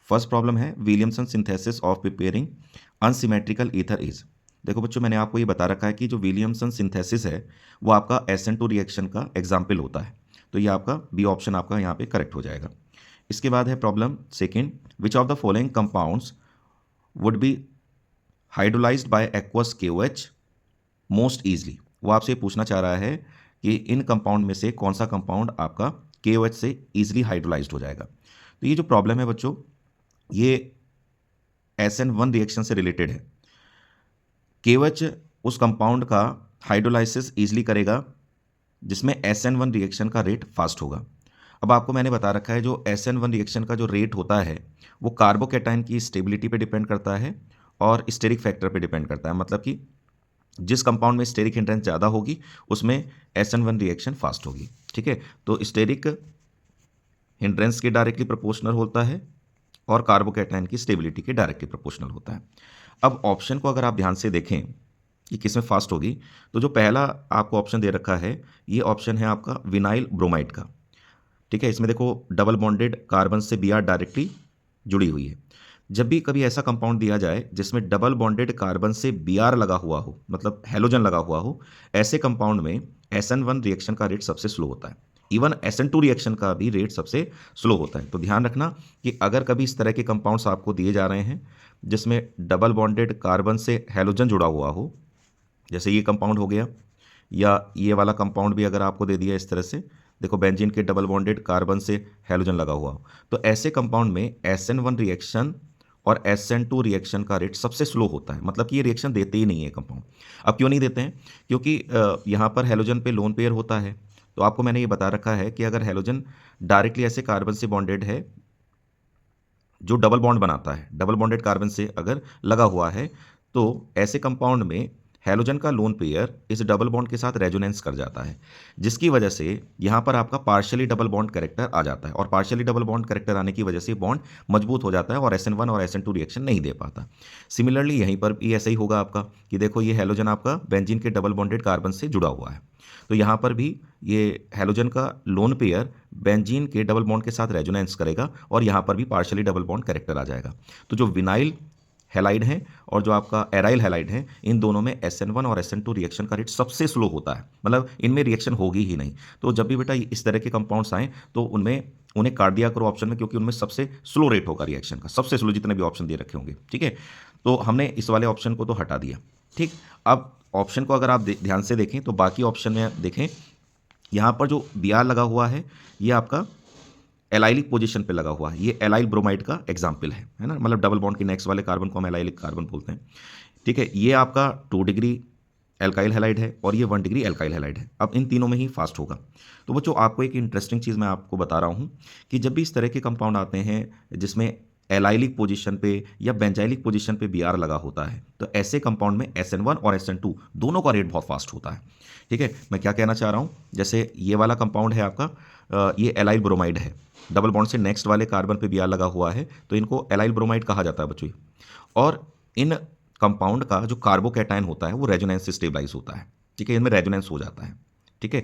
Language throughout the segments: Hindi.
फर्स्ट प्रॉब्लम है Williamson synthesis of preparing unsymmetrical ether is. देखो बच्चों, मैंने आपको ये बता रखा है कि जो विलियमसन सिंथेसिस है वो आपका SN2 रिएक्शन का एग्जाम्पल होता है। तो ये आपका बी ऑप्शन आपका यहाँ पे करेक्ट हो जाएगा। इसके बाद है problem second, which of the following compounds would be hydrolysed bye aqueous KOH most easily. वो आपसे पूछना चाह रहा है कि इन कंपाउंड में से कौन सा कंपाउंड आपका KOH से ईजिली हाइड्रोलाइज्ड हो जाएगा। तो ये जो प्रॉब्लम है बच्चों, ये SN1 रिएक्शन से रिलेटेड है। KOH उस कंपाउंड का हाइड्रोलाइसिस ईजिली करेगा जिसमें SN1 रिएक्शन का रेट फास्ट होगा। अब आपको मैंने बता रखा है जो SN1 रिएक्शन का जो रेट होता है वो कार्बोकैटायन की स्टेबिलिटी पे डिपेंड करता है और स्टेरिक फैक्टर पे डिपेंड करता है। मतलब कि जिस कंपाउंड में स्टेरिक हिंड्रेंस ज़्यादा होगी उसमें SN1 रिएक्शन फास्ट होगी। ठीक है, तो स्टेरिक हिंड्रेंस के डायरेक्टली प्रोपोर्शनल होता है और कार्बोकैटायन की स्टेबिलिटी के डायरेक्टली प्रोपोर्शनल होता है। अब ऑप्शन को अगर आप ध्यान से देखें कि किसमें फास्ट होगी, तो जो पहला आपको ऑप्शन दे रखा है ये ऑप्शन है आपका विनाइल ब्रोमाइड का। ठीक है, इसमें देखो डबल बॉन्डेड कार्बन से Br डायरेक्टली जुड़ी हुई है। जब भी कभी ऐसा कंपाउंड दिया जाए जिसमें डबल बॉन्डेड कार्बन से Br लगा हुआ हो, मतलब हेलोजन लगा हुआ हो, ऐसे कंपाउंड में SN1 रिएक्शन का रेट सबसे स्लो होता है। इवन SN2 रिएक्शन का भी रेट सबसे स्लो होता है। तो ध्यान रखना कि अगर कभी इस तरह के कंपाउंड्स आपको दिए जा रहे हैं जिसमें डबल बॉन्डेड कार्बन से हेलोजन जुड़ा हुआ हो, जैसे ये कंपाउंड हो गया, या ये वाला कंपाउंड भी अगर आपको दे दिया इस तरह से, देखो बेंजीन के डबल बॉन्डेड कार्बन से हेलोजन लगा हुआ हो, तो ऐसे कंपाउंड में SN1 रिएक्शन और SN2 रिएक्शन का रेट सबसे स्लो होता है। मतलब कि ये रिएक्शन देते ही नहीं है कंपाउंड। अब क्यों नहीं देते हैं? क्योंकि यहाँ पर हेलोजन पे लोन पेयर होता है। तो आपको मैंने ये बता रखा है कि अगर हेलोजन डायरेक्टली ऐसे कार्बन से बॉन्डेड है जो डबल बॉन्ड बनाता है, डबल बॉन्डेड कार्बन से अगर लगा हुआ है, तो ऐसे कंपाउंड में हैलोजन का लोन पेयर इस डबल बॉन्ड के साथ रेजोनेंस कर जाता है, जिसकी वजह से यहाँ पर आपका पार्शियली डबल बॉन्ड कैरेक्टर आ जाता है और पार्शियली डबल बॉन्ड कैरेक्टर आने की वजह से बॉन्ड मजबूत हो जाता है और SN1 और SN2 रिएक्शन नहीं दे पाता। सिमिलरली यहीं पर भी ऐसा ही होगा आपका कि देखो ये हैलोजन आपका बेंजीन के डबल बॉन्डेड कार्बन से जुड़ा हुआ है, तो यहाँ पर भी ये हैलोजन का लोन पेयर बेंजीन के डबल बॉन्ड के साथ रेजोनेंस करेगा और यहाँ पर भी पार्शियली डबल बॉन्ड कैरेक्टर आ जाएगा। तो जो विनाइल हैलाइड है और जो आपका एराइल हैलाइड है, इन दोनों में SN1 और SN2 रिएक्शन का रेट सबसे स्लो होता है, मतलब इनमें रिएक्शन होगी ही नहीं। तो जब भी बेटा इस तरह के कंपाउंड्स आएँ तो उन्हें काट दिया करो ऑप्शन में, क्योंकि उनमें सबसे स्लो रेट होगा रिएक्शन का, सबसे स्लो जितने भी ऑप्शन दे रखे होंगे। ठीक है, तो हमने इस वाले ऑप्शन को तो हटा दिया। ठीक, अब ऑप्शन को अगर आप ध्यान से देखें तो बाकी ऑप्शन में देखें, यहाँ पर जो Br लगा हुआ है ये आपका एलाइलिक पोजीशन पे लगा हुआ है, ये एलाइल ब्रोमाइड का एग्जाम्पल है ना, मतलब डबल बॉन्ड के नेक्स्ट वाले कार्बन को हम एलाइलिक कार्बन बोलते हैं। ठीक है, ये आपका 2 डिग्री एल्काइल हैलाइड है और ये 1 डिग्री एल्काइल हैलाइड है। अब इन तीनों में ही फास्ट होगा। तो बच्चों आपको एक इंटरेस्टिंग चीज़ मैं आपको बता रहा हूँ कि जब भी इस तरह के कंपाउंड आते हैं जिसमें एलाइलिक पोजीशन पे या बेंजाइलिक पोजीशन पे Br लगा होता है, तो ऐसे कंपाउंड में SN1 और SN2 दोनों का रेट बहुत फास्ट होता है। ठीक है, मैं क्या कहना चाह रहा हूँ, जैसे ये वाला कंपाउंड है आपका, ये एलाइल ब्रोमाइड है, डबल बॉन्ड से नेक्स्ट वाले कार्बन पे Br लगा हुआ है, तो इनको एलाइल ब्रोमाइड कहा जाता है बच्चों। और इन कंपाउंड का जो कार्बोकैटायन होता है वो रेजोनेंस से स्टेबलाइज होता है। ठीक है, इनमें रेजोनेंस हो जाता है। ठीक है,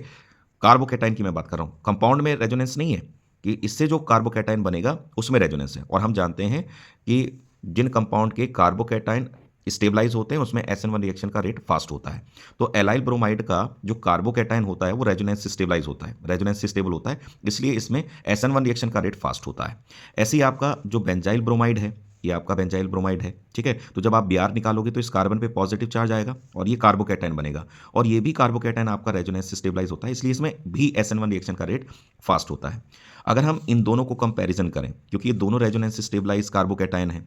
कार्बोकैटायन की मैं बात कर रहा हूँ, कंपाउंड में रेजोनेंस नहीं है कि इससे जो कार्बोकैटायन बनेगा उसमें रेजोनेंस है। और हम जानते हैं कि जिन कंपाउंड के कार्बोकैटायन स्टेबलाइज होते हैं उसमें SN1 रिएक्शन का रेट फास्ट होता है। तो एलाइल ब्रोमाइड का जो कार्बोकैटायन होता है वो रेजोनेंस से स्टेबलाइज होता है, रेजोनेंस से स्टेबल होता है, इसलिए इसमें SN1 रिएक्शन का रेट फास्ट होता है। ऐसे ही आपका जो बेंजाइल ब्रोमाइड है, ये आपका बेंजाइल ब्रोमाइड है। ठीक है, तो जब आप Br निकालोगे तो इस कार्बन पे पॉजिटिव चार्ज आएगा और ये कार्बोकैटायन बनेगा, और ये भी कार्बोकैटायन आपका रेजोनेंस से स्टेबलाइज होता है, इसलिए इसमें भी SN1 रिएक्शन का रेट फास्ट होता है। अगर हम इन दोनों को कंपैरिजन करें, क्योंकि ये दोनों रेजोनेंस से स्टेबलाइज कार्बोकैटायन है,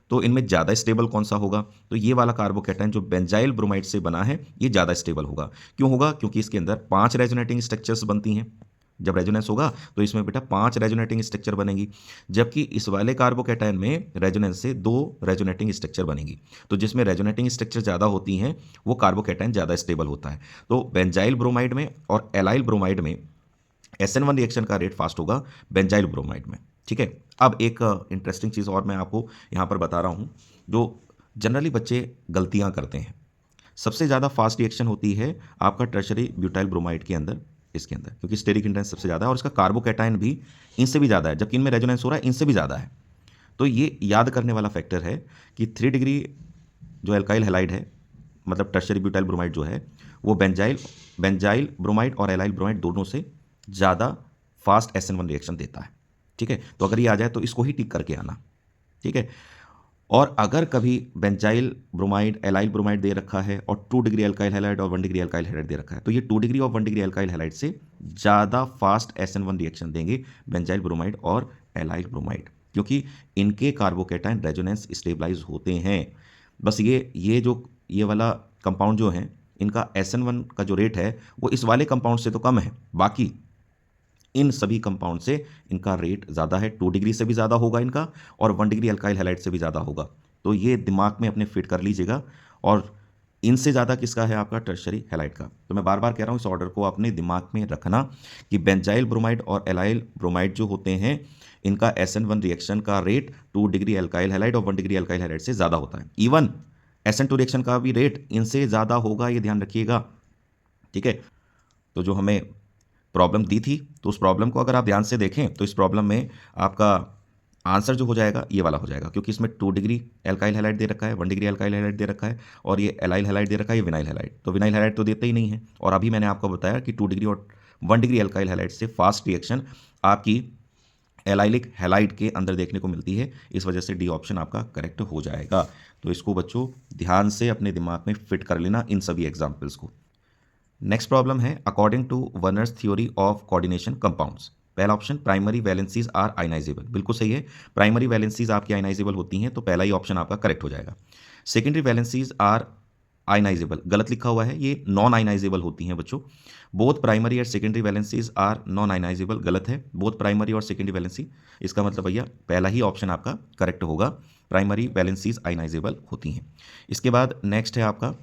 तो इनमें ज़्यादा स्टेबल कौन सा होगा, तो ये वाला कार्बोकैटायन जो बेंजाइल ब्रोमाइड से बना है ये ज़्यादा स्टेबल होगा। क्यों होगा? क्योंकि इसके अंदर 5 रेजोनेटिंग स्ट्रक्चर्स बनती हैं। जब रेजोनेंस होगा तो इसमें बेटा 5 रेजोनेटिंग स्ट्रक्चर बनेगी, जबकि इस वाले कार्बोकैटायन में रेजोनेंस से 2 रेजोनेटिंग स्ट्रक्चर बनेगी। तो जिसमें रेजोनेटिंग स्ट्रक्चर ज़्यादा होती हैं वो कार्बोकैटायन ज़्यादा स्टेबल होता है। तो बेंजाइल ब्रोमाइड में और एलाइल ब्रोमाइड में SN1 रिएक्शन का रेट फास्ट होगा बेंजाइल ब्रोमाइड में। ठीक है, अब एक इंटरेस्टिंग चीज़ और मैं आपको यहाँ पर बता रहा हूँ जो जनरली बच्चे गलतियाँ करते हैं। सबसे ज़्यादा फास्ट रिएक्शन होती है आपका टर्शरी ब्यूटाइल ब्रोमाइड के अंदर, इसके अंदर, क्योंकि स्टेरिक हिंड्रेंस सबसे ज़्यादा है और इसका कार्बोकैटायन भी इनसे भी ज़्यादा है, जबकि इनमें रेजोनेंस हो रहा है इनसे भी ज़्यादा है। तो ये याद करने वाला फैक्टर है कि 3 डिग्री जो एल्काइल हैलाइड है, मतलब टर्शरी ब्यूटाइल ब्रोमाइड जो है, वो बेंजाइल ब्रोमाइड और एलाइल ब्रोमाइड दोनों से ज़्यादा फास्ट SN1 रिएक्शन देता है। ठीक है, तो अगर ये आ जाए तो इसको ही टिक करके आना। ठीक है, और अगर कभी बेंजाइल ब्रोमाइड एलाइल ब्रोमाइड दे रखा है और 2 डिग्री एल्काइल हैलाइड और 1 डिग्री एल्काइल हैलाइड दे रखा है, तो ये 2 डिग्री और 1 डिग्री एल्काइल हैलाइड से ज़्यादा फास्ट SN1 रिएक्शन देंगे बेंजाइल ब्रोमाइड और एलाइल ब्रोमाइड, क्योंकि इनके कार्बोकेटाइन रेजोनेंस स्टेबलाइज होते हैं। बस ये वाला कंपाउंड जो है, इनका SN1 का जो रेट है वो इस वाले कंपाउंड से तो कम है, बाकी इन सभी कंपाउंड से इनका रेट ज़्यादा है। 2 डिग्री से भी ज़्यादा होगा इनका और 1 डिग्री अल्काइल हैलाइड से भी ज़्यादा होगा। तो ये दिमाग में अपने फिट कर लीजिएगा। और इनसे ज़्यादा किसका है? आपका टर्शरी हैलाइड का। तो मैं बार बार कह रहा हूँ, इस ऑर्डर को अपने दिमाग में रखना कि बेंजाइल ब्रोमाइड और एलाइल ब्रोमाइड जो होते हैं, इनका SN1 रिएक्शन का रेट 2 डिग्री अल्काइल हैलाइड और 1 डिग्री अल्काइल हैलाइड से ज़्यादा होता है। इवन SN2 रिएक्शन का भी रेट इनसे ज़्यादा होगा, ये ध्यान रखिएगा। ठीक है, तो जो हमें प्रॉब्लम दी थी, तो उस प्रॉब्लम को अगर आप ध्यान से देखें तो इस प्रॉब्लम में आपका आंसर जो हो जाएगा ये वाला हो जाएगा, क्योंकि इसमें 2 डिग्री एल्काइल हैलाइड दे रखा है, 1 डिग्री एल्काइल हैलाइड दे रखा है और ये एलाइल हैलाइड दे रखा है, ये विनाइल हैलाइड। तो विनाइल हैलाइड तो देते ही नहीं है। और अभी मैंने आपको बताया कि 2 डिग्री और 1 डिग्री एल्काइल हैलाइड से फास्ट रिएक्शन आपकी एलाइलिक हैलाइड के अंदर देखने को मिलती है। इस वजह से डी ऑप्शन आपका करेक्ट हो जाएगा। तो इसको बच्चों ध्यान से अपने दिमाग में फिट कर लेना इन सभी एग्जाम्पल्स को। नेक्स्ट प्रॉब्लम है, according to Werner's theory of coordination compounds. पहला option, primary valencies are ionizable. बिल्कुल सही है, प्राइमरी वैलेंसीज आपकी आयनाइजेबल होती हैं, तो पहला ही ऑप्शन आपका करेक्ट हो जाएगा। सेकेंडरी वैलेंसीज आर आयनाइजेबल, गलत लिखा हुआ है, ये नॉन आयनाइजेबल होती हैं बच्चों। Both primary and secondary valencies are non ionisable, गलत है। बोथ प्राइमरी और सेकेंडरी वैलेंसी, इसका मतलब भैया पहला ही ऑप्शन आपका करेक्ट होगा, प्राइमरी वैलेंसीज आयनाइजेबल होती हैं। इसके बाद नेक्स्ट है आपका,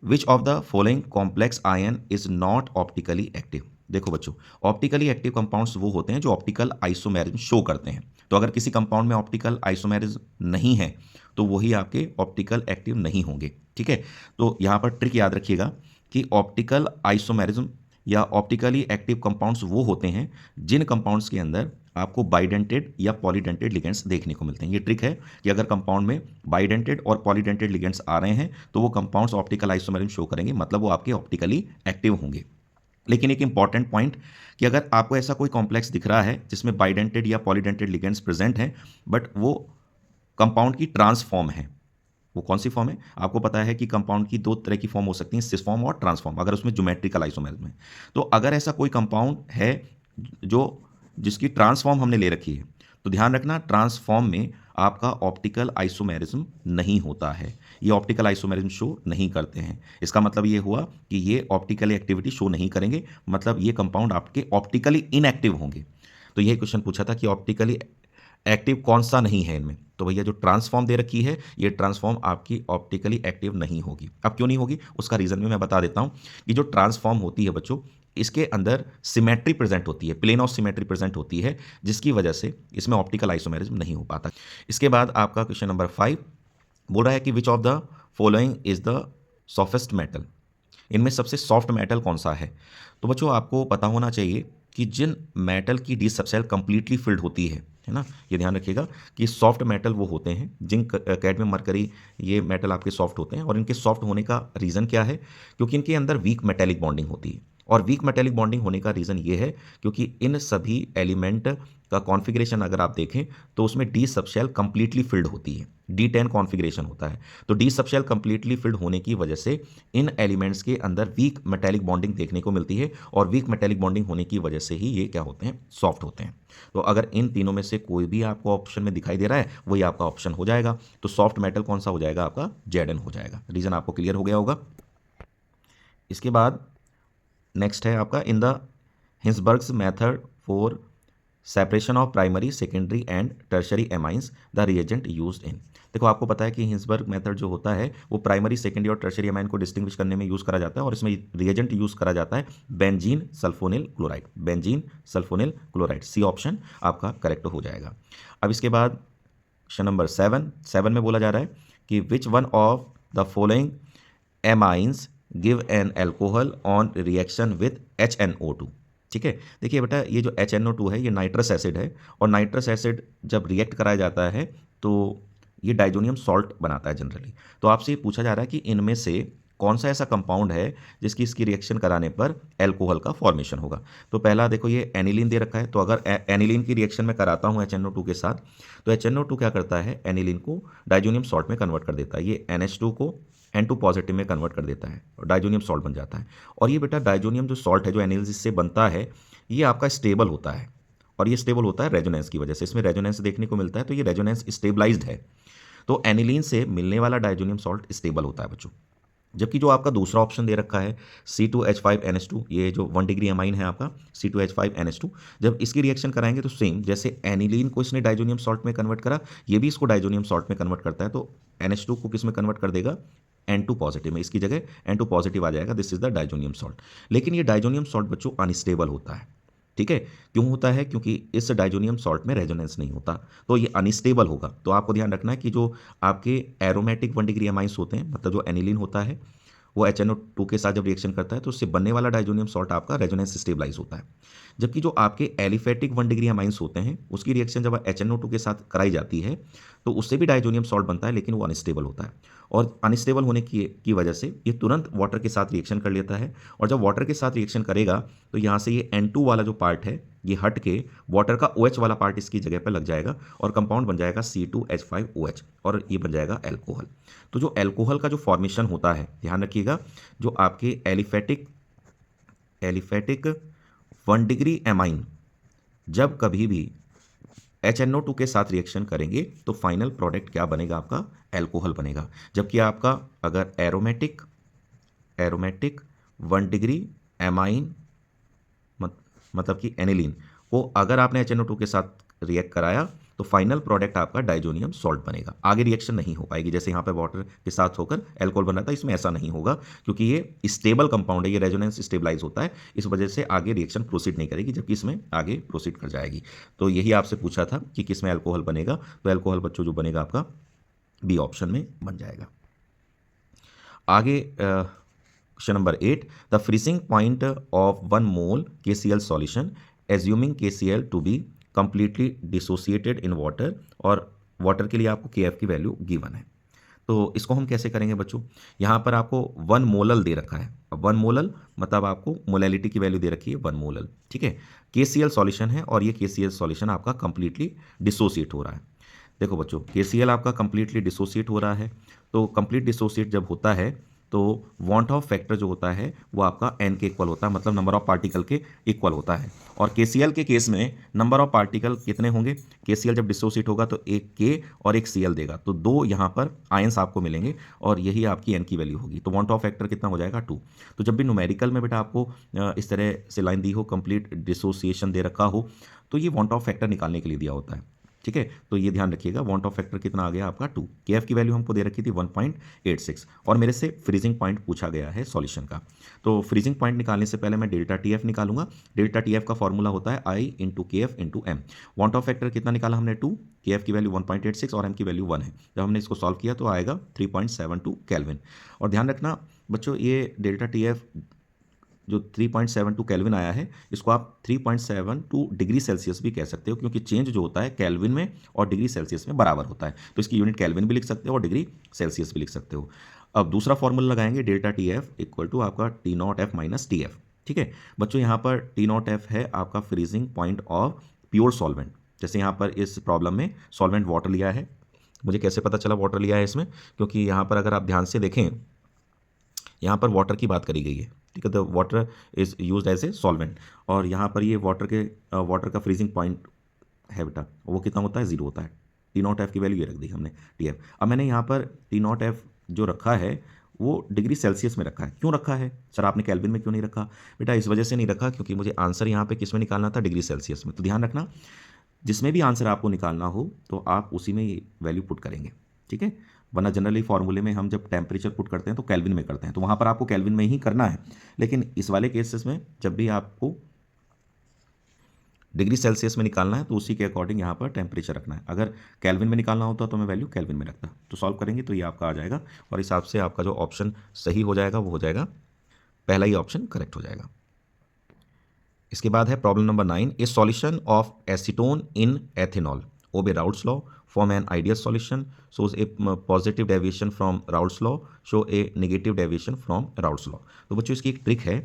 which of the following complex ion is not optically active. देखो बच्चों, ऑप्टिकली एक्टिव कंपाउंड्स वो होते हैं जो ऑप्टिकल आइसोमेरिज्म शो करते हैं। तो अगर किसी कंपाउंड में ऑप्टिकल आइसोमेरिज्म नहीं है तो वही आपके ऑप्टिकल एक्टिव नहीं होंगे। ठीक है, तो यहाँ पर ट्रिक याद रखिएगा कि ऑप्टिकल आइसोमेरिज्म या ऑप्टिकली एक्टिव कंपाउंड्स वो होते हैं जिन कंपाउंड्स के अंदर आपको बाइडेंटेड या पॉलीडेंटेड लिगेंड्स देखने को मिलते हैं। ये ट्रिक है कि अगर कंपाउंड में बाइडेंटेड और पॉलीडेंटेड लिगेंड्स आ रहे हैं तो वो कंपाउंड्स ऑप्टिकल आइसोमेरिज्म शो करेंगे, मतलब वो आपके ऑप्टिकली एक्टिव होंगे। लेकिन एक इंपॉर्टेंट पॉइंट कि अगर आपको ऐसा कोई कॉम्प्लेक्स दिख रहा है जिसमें बाइडेंटेड या पॉलीडेंटेड लिगेंड्स प्रेजेंट हैं बट वो कंपाउंड की ट्रांसफॉर्म है, वो कौन सी फॉर्म है? आपको पता है कि कंपाउंड की 2 तरह की फॉर्म हो सकती हैं, सिस फॉर्म और ट्रांसफॉर्म, अगर उसमें ज्योमेट्रिकल आइसोमेरिज्म है। तो अगर ऐसा कोई कंपाउंड है जिसकी ट्रांसफॉर्म हमने ले रखी है, तो ध्यान रखना ट्रांसफॉर्म में आपका ऑप्टिकल आइसोमेरिज्म नहीं होता है, ये ऑप्टिकल आइसोमेरिज्म शो नहीं करते हैं। इसका मतलब ये हुआ कि ये ऑप्टिकली एक्टिविटी शो नहीं करेंगे, मतलब ये कंपाउंड आपके ऑप्टिकली इनएक्टिव होंगे। तो यही क्वेश्चन पूछा था कि ऑप्टिकली एक्टिव कौन सा नहीं है इनमें, तो भैया जो ट्रांसफॉर्म दे रखी है ये ट्रांसफॉर्म आपकी ऑप्टिकली एक्टिव नहीं होगी। अब क्यों नहीं होगी उसका रीज़न भी मैं बता देता हूं कि जो ट्रांसफॉर्म होती है बच्चों, इसके अंदर सिमेट्री प्रेजेंट होती है, प्लेन ऑफ सिमेट्री प्रेजेंट होती है, जिसकी वजह से इसमें ऑप्टिकल आइसोमेरिज्म नहीं हो पाता। इसके बाद आपका क्वेश्चन नंबर 5 बोल रहा है कि विच of the following is the softest metal. इनमें सबसे सॉफ्ट मेटल कौन सा है? तो बच्चों आपको पता होना चाहिए कि जिन मेटल की डी सबसेल कंप्लीटली फिल्ड होती है ना, ये ध्यान रखिएगा कि सॉफ्ट मेटल वो होते हैं, जिंक, कैडमियम, मरकरी, ये मेटल आपके सॉफ्ट होते हैं। और इनके सॉफ्ट होने का रीज़न क्या है? क्योंकि इनके अंदर वीक मेटेलिक बॉन्डिंग होती है। और वीक मेटेलिक बॉन्डिंग होने का रीज़न ये है क्योंकि इन सभी एलिमेंट का कॉन्फ़िगरेशन अगर आप देखें तो उसमें डी सबशेल कंप्लीटली फिल्ड होती है, D10 कॉन्फ़िगरेशन होता है। तो डी सबशेल कंप्लीटली फिल्ड होने की वजह से इन एलिमेंट्स के अंदर वीक मेटेलिक बॉन्डिंग देखने को मिलती है, और वीक मेटेलिक बॉन्डिंग होने की वजह से ही ये क्या होते हैं? सॉफ्ट होते हैं। तो अगर इन तीनों में से कोई भी आपको ऑप्शन में दिखाई दे रहा है वही आपका ऑप्शन हो जाएगा। तो सॉफ्ट मेटल कौन सा हो जाएगा? आपका Zn हो जाएगा। रीज़न आपको क्लियर हो गया होगा। इसके बाद नेक्स्ट है आपका, in the Hinsberg's method for separation of primary, secondary and tertiary amines the reagent used in. देखो आपको पता है कि हिंसबर्ग मेथड जो होता है वो प्राइमरी, सेकेंडरी और टर्शरी एमाइन को डिस्टिंग्विश करने में यूज़ करा जाता है, और इसमें रिएजेंट यूज़ करा जाता है benzene sulphonyl chloride. Benzene sulphonyl chloride, C option आपका करेक्ट हो जाएगा। अब इसके बाद क्वेश्चन नंबर 7 में बोला जा रहा है कि which one of the following amines give an alcohol on reaction with HNO2। ठीक है। देखिए बेटा, ये जो HNO2 है ये नाइट्रस एसिड है, और नाइट्रस एसिड जब रिएक्ट कराया जाता है तो ये डाइजोनियम सॉल्ट बनाता है जनरली। तो आपसे ये पूछा जा रहा है कि इनमें से कौन सा ऐसा कंपाउंड है जिसकी इसकी रिएक्शन कराने पर एल्कोहल का फॉर्मेशन होगा। तो पहला देखो, ये एनिलीन दे रखा है, तो अगर एनिलीन की रिएक्शन में कराता हूँ HNO2 के साथ, तो HNO2 क्या करता है, एनिलीन को डाइजोनियम सॉल्ट में कन्वर्ट कर देता है। ये NH2 को N2 पॉजिटिव में कन्वर्ट कर देता है और डाइजोनियम सॉल्ट बन जाता है। और ये बेटा डाइजोनियम जो सॉल्ट है जो एनिलीन से बनता है, ये आपका स्टेबल होता है, और ये स्टेबल होता है रेजोनेंस की वजह से। इसमें रेजोनेंस देखने को मिलता है, तो ये रेजोनेंस स्टेबलाइज्ड है। तो एनिलीन से मिलने वाला डाइजोनियम सॉल्ट स्टेबल होता है बच्चों। जबकि जो आपका दूसरा ऑप्शन दे रखा है C2H5NH2, ये जो 1 डिग्री अमाइन है आपका C2H5NH2, जब इसकी रिएक्शन कराएंगे तो सेम जैसे एनिलीन को इसने डाइजोनियम सॉल्ट में कन्वर्ट करा, ये भी इसको डाइजोनियम सॉल्ट में कन्वर्ट करता है। तो NH2 को किस में कन्वर्ट कर देगा, N2 पॉजिटिव में, इसकी जगह N2 पॉजिटिव आ जाएगा। This is the diazonium salt. लेकिन ये डाइजोनियम सॉल्ट बच्चों अनस्टेबल होता है। ठीक है, क्यों होता है, क्योंकि इस डाइजोनियम सॉल्ट में रेजोनेंस नहीं होता, तो ये अनस्टेबल होगा। तो आपको ध्यान रखना है कि जो आपके एरोमेटिक 1 डिग्री अमाइंस होते हैं, मतलब जो एनिलीन होता है, वो HNO2 के साथ जब रिएक्शन करता है तो उससे बनने वाला डाइजोनियम सॉल्ट आपका रेजोनेंस स्टेबलाइज होता है। जबकि जो आपके एलिफेटिक 1 डिग्री अमाइंस होते हैं, उसकी रिएक्शन जब HNO2 के साथ कराई जाती है तो उससे भी डाइजोनियम सॉल्ट बनता है, लेकिन वो अनस्टेबल होता है। और अनस्टेबल होने की वजह से ये तुरंत वाटर के साथ रिएक्शन कर लेता है, और जब वाटर के साथ रिएक्शन करेगा तो यहाँ से ये N2 वाला जो पार्ट है ये हट के वाटर का OH वाला पार्ट इसकी जगह पर लग जाएगा, और कंपाउंड बन जाएगा C2H5OH, और ये बन जाएगा एल्कोहल। तो जो एल्कोहल का जो फॉर्मेशन होता है, ध्यान रखिएगा, जो आपके एलिफेटिक 1 डिग्री एमाइन जब कभी भी HNO2 के साथ रिएक्शन करेंगे तो फाइनल प्रोडक्ट क्या बनेगा, आपका एल्कोहल बनेगा। जबकि आपका अगर एरोमेटिक 1 डिग्री एमाइन मतलब कि एनिलीन को अगर आपने HNO2 के साथ रिएक्ट कराया तो फाइनल प्रोडक्ट आपका डाइजोनियम सॉल्ट बनेगा। आगे रिएक्शन नहीं हो पाएगी, जैसे यहाँ पे वाटर के साथ होकर एल्कोहल बन रहा था, इसमें ऐसा नहीं होगा क्योंकि ये स्टेबल कंपाउंड है, ये रेजोनेंस स्टेबलाइज होता है, इस वजह से आगे रिएक्शन प्रोसीड नहीं करेगी, जबकि इसमें आगे प्रोसीड कर जाएगी। तो यही आपसे पूछा था कि किस में एल्कोहल बनेगा, तो एल्कोहल बच्चों जो बनेगा आपका बी ऑप्शन में बन जाएगा। आगे question number 8, the freezing point of 1 mole KCl solution assuming KCl to be completely dissociated in water, और वाटर के लिए आपको KF की वैल्यू गिवन है। तो इसको हम कैसे करेंगे बच्चों, यहाँ पर आपको 1 मोलल दे रखा है। अब 1 मोलल मतलब आपको मोलैलिटी की वैल्यू दे रखी है 1 मोलल। ठीक है, KCl सॉल्यूशन है और ये KCl सॉल्यूशन आपका कंप्लीटली डिसोसिएट हो रहा है। देखो बच्चों, KCl आपका कंप्लीटली डिसोसिएट हो रहा है, तो कंप्लीट डिसोसिएट जब होता है तो वॉन्ट ऑफ फैक्टर जो होता है वो आपका n के इक्वल होता है, मतलब नंबर ऑफ पार्टिकल के इक्वल होता है। और KCl के केस में नंबर ऑफ पार्टिकल कितने होंगे, KCl जब डिसोसिएट होगा तो एक K और एक Cl देगा, तो 2 यहाँ पर आयंस आपको मिलेंगे, और यही आपकी n की वैल्यू होगी। तो वॉन्ट ऑफ फैक्टर कितना हो जाएगा 2। तो जब भी न्यूमेरिकल में बेटा आपको इस तरह से लाइन दी हो, कंप्लीट डिसोसिएशन दे रखा हो, तो ये वॉन्ट ऑफ फैक्टर निकालने के लिए दिया होता है। ठीक है, तो ये ध्यान रखिएगा, वॉन्ट ऑफ फैक्टर कितना आ गया आपका 2। KF की वैल्यू हमको दे रखी थी 1.86, और मेरे से फ्रीजिंग पॉइंट पूछा गया है सॉल्यूशन का। तो फ्रीजिंग पॉइंट निकालने से पहले मैं डेल्टा TF निकालूंगा। डेल्टा TF का फॉर्मूला होता है I into KF into M। Want of factor कितना निकाला हमने 2, KF की वैल्यू 1.86 और M की वैल्यू 1 है। जब हमने इसको सॉल्व किया तो आएगा 3.72 केल्विन। और ध्यान रखना बच्चों, ये डेल्टा TF जो 3.72 केल्विन आया है, इसको आप 3.72 डिग्री सेल्सियस भी कह सकते हो, क्योंकि चेंज जो होता है केल्विन में और डिग्री सेल्सियस में बराबर होता है, तो इसकी यूनिट केल्विन भी लिख सकते हो और डिग्री सेल्सियस भी लिख सकते हो। अब दूसरा फॉर्मूला लगाएंगे, डेल्टा TF इक्वल टू आपका T0F माइनस TF। ठीक है बच्चों, यहाँ पर T0F है आपका freezing point of pure solvent. जैसे यहाँ पर इस प्रॉब्लम में सॉल्वेंट वाटर लिया है, मुझे कैसे पता चला वाटर लिया है इसमें, क्योंकि यहाँ पर अगर आप ध्यान से देखें, यहाँ पर वाटर की बात करी गई है। ठीक है, the water is used as a solvent, और यहाँ पर ये वाटर का फ्रीजिंग पॉइंट है बेटा, वो कितना होता है 0 होता है। T0F की वैल्यू ये रख दी हमने TF। अब मैंने यहाँ पर T0F जो रखा है वो डिग्री सेल्सियस में रखा है। क्यों रखा है सर, आपने केल्विन में क्यों नहीं रखा? बेटा इस वजह से नहीं रखा क्योंकि मुझे आंसर यहाँ पे किस में निकालना था, डिग्री सेल्सियस में। तो ध्यान रखना, जिसमें भी आंसर आपको निकालना हो तो आप उसी में वैल्यू पुट करेंगे। ठीक है, वरना जनरली फॉर्मूले में हम जब टेम्परेचर पुट करते हैं तो केल्विन में करते हैं, तो वहाँ पर आपको केल्विन में ही करना है। लेकिन इस वाले केसेस में जब भी आपको डिग्री सेल्सियस में निकालना है तो उसी के अकॉर्डिंग यहाँ पर टेम्परेचर रखना है। अगर केल्विन में निकालना होता तो मैं वैल्यू केल्विन में रखता। तो सॉल्व करेंगे तो ये आपका आ जाएगा, और इस हिसाब से आपका जो ऑप्शन सही हो जाएगा वो हो जाएगा, पहला ही ऑप्शन करेक्ट हो जाएगा। इसके बाद है problem number 9, a solution of acetone in ethanol obey Raoult's law form an ideal solution shows a positive deviation from Raoult's law show a negative deviation from Raoult's law. तो बच्चों इसकी एक ट्रिक है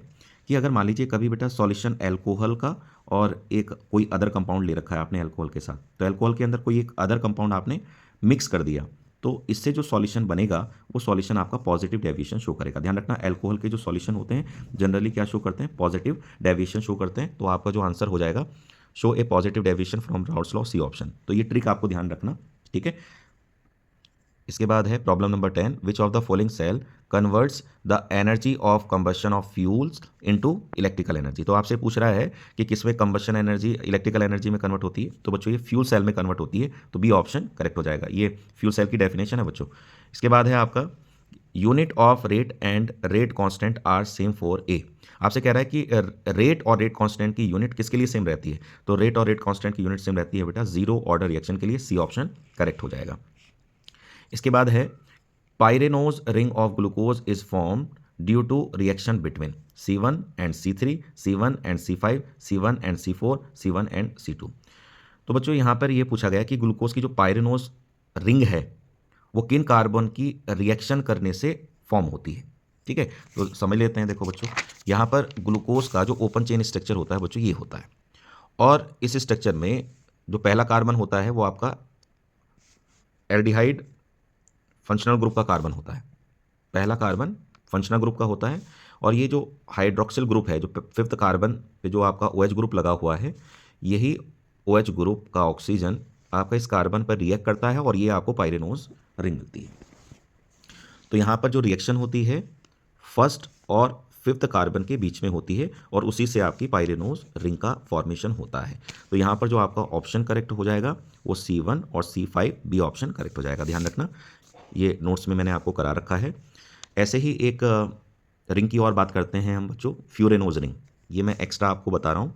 कि अगर मान लीजिए कभी बेटा सॉल्यूशन अल्कोहल का और एक कोई अदर कंपाउंड ले रखा है आपने अल्कोहल के साथ, तो अल्कोहल के अंदर कोई एक अदर कंपाउंड आपने मिक्स कर दिया, तो इससे जो सॉल्यूशन बनेगा वो सॉल्यूशन आपका पॉजिटिव डेविएशन शो करेगा। ध्यान रखना, अल्कोहल के जो सॉल्यूशन होते हैं जनरली क्या शो करते हैं, पॉजिटिव डेविएशन शो करते हैं। तो आपका जो आंसर हो जाएगा show a positive deviation from Raoult's law, C option. तो ये ट्रिक आपको ध्यान रखना, ठीक है। इसके बाद है problem number 10, which of the following cell converts the energy of combustion of fuels into electrical energy. तो आपसे पूछ रहा है कि किसमें कंबशन एनर्जी इलेक्ट्रिकल एनर्जी में कन्वर्ट होती है। तो बच्चों ये फ्यूल सेल में कन्वर्ट होती है, तो बी ऑप्शन करेक्ट हो जाएगा। ये फ्यूल सेल की डेफिनेशन है बच्चों। इसके बाद है आपका unit of rate and rate constant are same for a. आपसे कह रहा है कि रेट और रेट कांस्टेंट की यूनिट किसके लिए सेम रहती है। तो रेट और रेट कांस्टेंट की यूनिट सेम रहती है बेटा जीरो ऑर्डर रिएक्शन के लिए, सी ऑप्शन करेक्ट हो जाएगा। इसके बाद है pyranose ring of glucose is form due to reaction between C1 and C3, C1 and C5, C1 and C4, C1 and C2। तो बच्चों यहाँ पर ये पूछा गया कि ग्लूकोज की जो पायरेनोज रिंग है वो किन कार्बन की रिएक्शन करने से फॉर्म होती है, ठीक है। तो समझ लेते हैं। देखो बच्चों यहाँ पर ग्लूकोज का जो ओपन चेन स्ट्रक्चर होता है बच्चों ये होता है, और इस स्ट्रक्चर में जो पहला कार्बन होता है वो आपका एल्डिहाइड फंक्शनल ग्रुप का कार्बन होता है। पहला कार्बन फंक्शनल ग्रुप का होता है, और ये जो हाइड्रोक्सिल ग्रुप है, जो फिफ्थ कार्बन पे जो आपका OH ग्रुप लगा हुआ है, यही OH ग्रुप का ऑक्सीजन आपका इस कार्बन पर रिएक्ट करता है और ये आपको पायरेनोज रिंग मिलती है। तो यहाँ पर जो रिएक्शन होती है फर्स्ट और फिफ्थ कार्बन के बीच में होती है, और उसी से आपकी पायरेनोज रिंग का फॉर्मेशन होता है। तो यहाँ पर जो आपका ऑप्शन करेक्ट हो जाएगा वो C1 और C5, बी ऑप्शन करेक्ट हो जाएगा। ध्यान रखना, ये नोट्स में मैंने आपको करा रखा है। ऐसे ही एक रिंग की और बात करते हैं हम बच्चों, फ्यूरेनोज रिंग। ये मैं एक्स्ट्रा आपको बता रहा हूँ,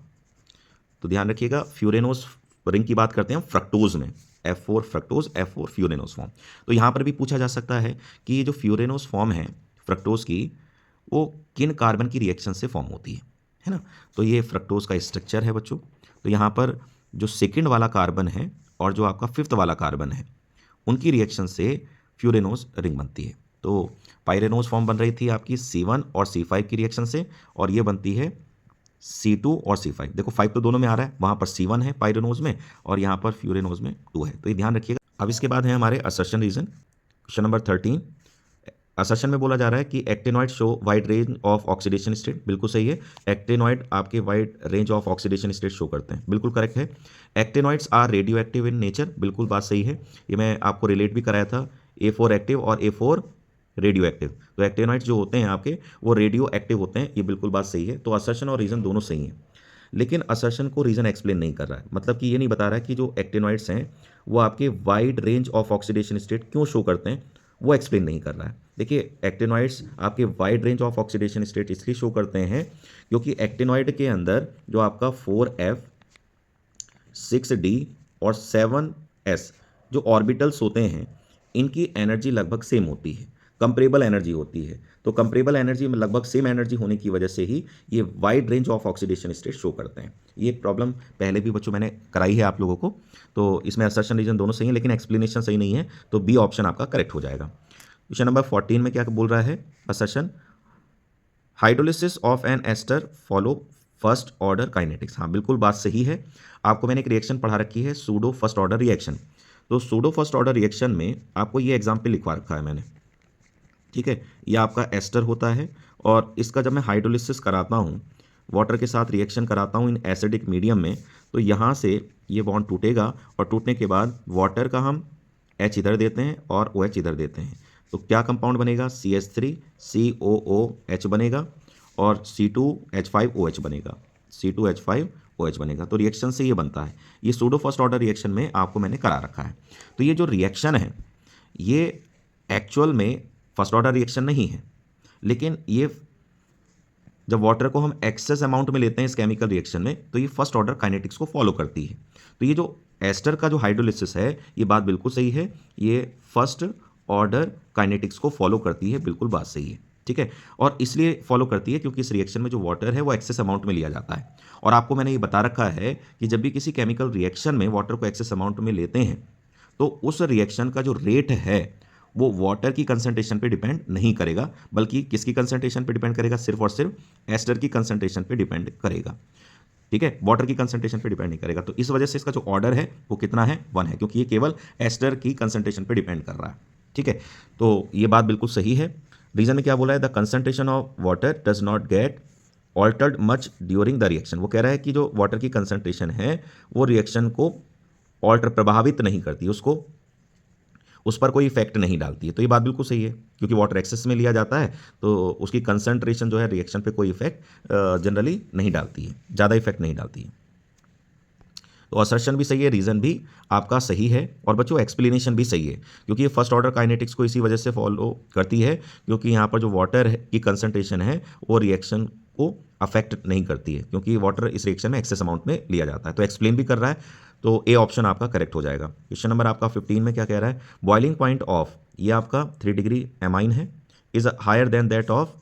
तो ध्यान रखिएगा। फ्यूरेनोज रिंग की बात करते हैं फ्रक्टोज में, F4 फ्रक्टोज, F4 फ्यूरेनोज फॉर्म। तो यहाँ पर भी पूछा जा सकता है कि ये जो फ्यूरेनोज फॉर्म है फ्रक्टोज की, वो किन कार्बन की रिएक्शन से फॉर्म होती है ना। तो ये फ्रक्टोज का स्ट्रक्चर है बच्चों। तो यहाँ पर जो सेकेंड वाला कार्बन है और जो आपका फिफ्थ वाला कार्बन है, उनकी रिएक्शन से फ्यूरेनोज रिंग बनती है। तो पायरेनोज फॉर्म बन रही थी आपकी C1 और C5 की रिएक्शन से, और ये बनती है C2 और C5। देखो 5 तो दोनों में आ रहा है, वहाँ पर C1 है पायरेनोज में और यहाँ पर फ्यूरेनोज में 2 है, तो ये ध्यान रखिएगा। अब इसके बाद है हमारे assertion reason, question number 13। Assertion में बोला जा रहा है कि actinoid show wide range of oxidation state. बिल्कुल सही है, एक्टिनॉइड आपके wide range of oxidation state show करते हैं, बिल्कुल करेक्ट है। Actinoids are radio active in nature, बिल्कुल बात सही है। ये मैं आपको रिलेट भी कराया था, A4 एक्टिव और A4 रेडियो एक्टिव। तो एक्टिनॉइड्स जो होते हैं आपके वो रेडियो एक्टिव होते हैं, ये बिल्कुल बात सही है। तो असर्शन और रीजन दोनों सही हैं, लेकिन असर्शन को रीजन एक्सप्लेन नहीं कर रहा है। मतलब कि ये नहीं बता रहा है कि जो एक्टिनॉइड्स हैं वो आपके wide range of oxidation state क्यों शो करते हैं, वो एक्सप्लेन नहीं कर रहा है। देखिए एक्टिनॉइड्स आपके wide range of oxidation state इसलिए शो करते हैं क्योंकि एक्टिनॉइड के अंदर जो आपका 4F 6D और 7S जो ऑर्बिटल्स होते हैं, इनकी एनर्जी लगभग सेम होती है, कंपेरेबल एनर्जी होती है। तो कंपेरेबल एनर्जी में लगभग सेम एनर्जी होने की वजह से ही ये wide range of oxidation state show करते हैं। ये प्रॉब्लम पहले भी बच्चों मैंने कराई है आप लोगों को। तो इसमें असर्शन रीजन दोनों सही है, लेकिन एक्सप्लेनेशन सही नहीं है, तो बी ऑप्शन आपका करेक्ट हो जाएगा। क्वेश्चन नंबर 14 में क्या बोल रहा है assertion, hydrolysis of an ester follow first order kinetics. हाँ बिल्कुल बात सही है। आपको मैंने एक रिएक्शन पढ़ा रखी है सूडो फर्स्ट ऑर्डर रिएक्शन। तो सूडो फर्स्ट ऑर्डर रिएक्शन में आपको ये एग्जाम्पल लिखवा रखा है मैंने, ठीक है। ये आपका एस्टर होता है, और इसका जब मैं हाइड्रोलिसिस कराता हूँ, वाटर के साथ रिएक्शन कराता हूँ इन एसिडिक मीडियम में, तो यहाँ से ये बॉन्ड टूटेगा, और टूटने के बाद वाटर का हम H इधर देते हैं और OH इधर देते हैं। तो क्या कंपाउंड बनेगा, CH3 COOH बनेगा और C2H5OH बनेगा, C2H5OH बनेगा। तो रिएक्शन से ये बनता है। ये सूडो फर्स्ट ऑर्डर रिएक्शन में आपको मैंने करा रखा है। तो ये जो रिएक्शन है ये एक्चुअल में फर्स्ट ऑर्डर रिएक्शन नहीं है, लेकिन ये जब वाटर को हम एक्सेस अमाउंट में लेते हैं इस केमिकल रिएक्शन में, तो ये फर्स्ट ऑर्डर काइनेटिक्स को फॉलो करती है। तो ये जो एस्टर का जो हाइड्रोलिसिस है, ये बात बिल्कुल सही है, ये फर्स्ट ऑर्डर काइनेटिक्स को फॉलो करती है, बिल्कुल बात सही है। ठीक है, और इसलिए फॉलो करती है क्योंकि इस रिएक्शन में जो वाटर है वो एक्सेस अमाउंट में लिया जाता है। और आपको मैंने ये बता रखा है कि जब भी किसी केमिकल रिएक्शन में वाटर को एक्सेस अमाउंट में लेते हैं तो उस रिएक्शन का जो रेट है वो वाटर की कंसंट्रेशन पे डिपेंड नहीं करेगा, बल्कि किसकी कंसंट्रेशन पे डिपेंड करेगा, सिर्फ और सिर्फ एस्टर की कंसंट्रेशन पे डिपेंड करेगा। ठीक है, वाटर की कंसंट्रेशन पे डिपेंड नहीं करेगा। तो इस वजह से इसका जो ऑर्डर है वो कितना है, 1 है, क्योंकि ये केवल एस्टर की कंसंट्रेशन पे डिपेंड कर रहा है। ठीक है, तो ये बात बिल्कुल सही है। रीजन में क्या बोला है, the concentration of water does not gate altered much during the reaction. वो कह रहा है कि जो वाटर की कंसंट्रेशन है वो रिएक्शन को ऑल्टर प्रभावित नहीं करती, उसको उस पर कोई इफेक्ट नहीं डालती है। तो ये बात बिल्कुल सही है, क्योंकि वाटर एक्सेस में लिया जाता है तो उसकी कंसंट्रेशन जो है रिएक्शन पे कोई इफेक्ट जनरली नहीं डालती है, ज़्यादा इफेक्ट नहीं डालती है। तो असर्शन भी सही है, रीज़न भी आपका सही है, और बच्चों एक्सप्लेनेशन भी सही है, क्योंकि ये फर्स्ट ऑर्डर काइनेटिक्स को इसी वजह से फॉलो करती है, क्योंकि यहाँ पर जो वाटर की कंसंट्रेशन है वो रिएक्शन को अफेक्ट नहीं करती है, क्योंकि वाटर इस रिएक्शन में एक्सेस अमाउंट में लिया जाता है। तो एक्सप्लेन भी कर रहा है, तो ए ऑप्शन आपका करेक्ट हो जाएगा। क्वेश्चन नंबर आपका 15 में क्या कह रहा है, बॉइलिंग पॉइंट ऑफ, ये आपका 3 डिग्री एमाइन है, is higher than that of,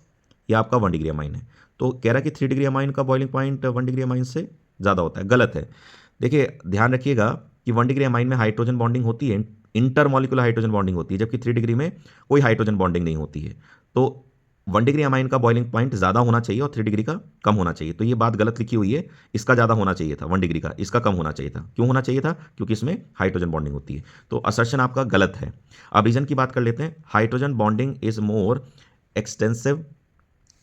ये आपका 1 डिग्री एमाइन है। तो कह रहा है कि 3 डिग्री एमाइन का बॉइलिंग पॉइंट 1 डिग्री एमाइन से ज़्यादा होता है, गलत है। देखिए ध्यान रखिएगा कि 1 डिग्री एमाइन में हाइड्रोजन बॉन्डिंग होती है, इंटरमॉलिक्यूलर हाइड्रोजन बॉन्डिंग होती है, जबकि 3 डिग्री में कोई हाइड्रोजन बॉन्डिंग नहीं होती है। तो 1 डिग्री एमाइन का बॉइलिंग पॉइंट ज़्यादा होना चाहिए और 3 डिग्री का कम होना चाहिए। तो ये बात गलत लिखी हुई है, इसका ज़्यादा होना चाहिए था 1 डिग्री का, इसका कम होना चाहिए था। क्यों होना चाहिए था, क्योंकि इसमें हाइड्रोजन बॉन्डिंग होती है। तो असर्शन आपका गलत है। अब रीजन की बात कर लेते हैं, hydrogen bonding is more extensive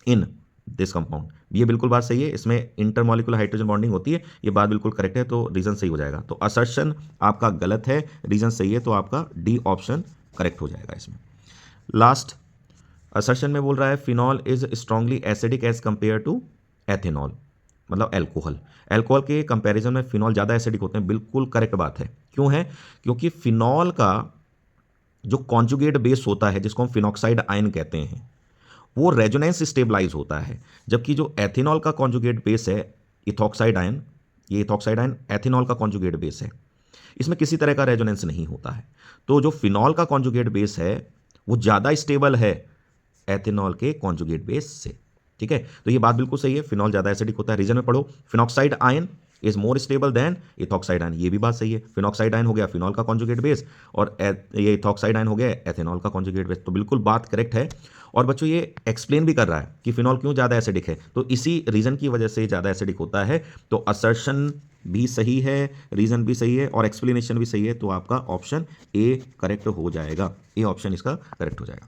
in this compound, ये बिल्कुल बात सही है, इसमें इंटरमॉलिक्यूलर हाइड्रोजन बॉन्डिंग होती है, ये बात बिल्कुल करेक्ट है, तो रीजन सही हो जाएगा। तो असर्शन आपका गलत है, रीजन सही है, तो आपका डी ऑप्शन करेक्ट हो जाएगा इसमें। लास्ट असर्शन में बोल रहा है phenol is strongly acidic as compare to ethanol, मतलब एल्कोहल। एल्कोहल के कंपैरिजन में फिनॉल ज़्यादा एसिडिक होते हैं, बिल्कुल करेक्ट बात है। क्यों है, क्योंकि फिनॉल का जो कॉन्जुगेट बेस होता है, जिसको हम फिनॉक्साइड आयन कहते हैं, वो रेजोनेंस स्टेबलाइज होता है, जबकि जो एथेनॉल का कॉन्जुगेट बेस है इथॉक्साइड आयन, ये इथॉक्साइड आयन एथेनॉल का कॉन्जुगेट बेस है, इसमें किसी तरह का रेजोनेंस नहीं होता है। तो जो फिनॉल का कॉन्जुगेट बेस है वो ज़्यादा स्टेबल है एथेनॉल के कॉन्जुगेट बेस से। ठीक है, तो ये बात बिल्कुल सही है, फिनॉल ज़्यादा एसिडिक होता है। रीजन में पढ़ो, phenoxide ion is more stable then ethoxide ion, ये भी बात सही है। फिनॉक्साइड आयन हो गया फिनॉल का कॉन्जुगेट बेस, और ये इथॉक्साइड आयन हो गया एथेनॉल का कॉन्जुगेट बेस, तो बिल्कुल बात करेक्ट है। और बच्चों ये एक्सप्लेन भी कर रहा है कि फिनॉल क्यों ज़्यादा एसिडिक है, तो इसी रीज़न की वजह से ज़्यादा एसिडिक होता है। तो असर्शन भी सही है, रीज़न भी सही है, और एक्सप्लेनेशन भी सही है, तो आपका ऑप्शन ए करेक्ट हो जाएगा, ए ऑप्शन इसका करेक्ट हो जाएगा।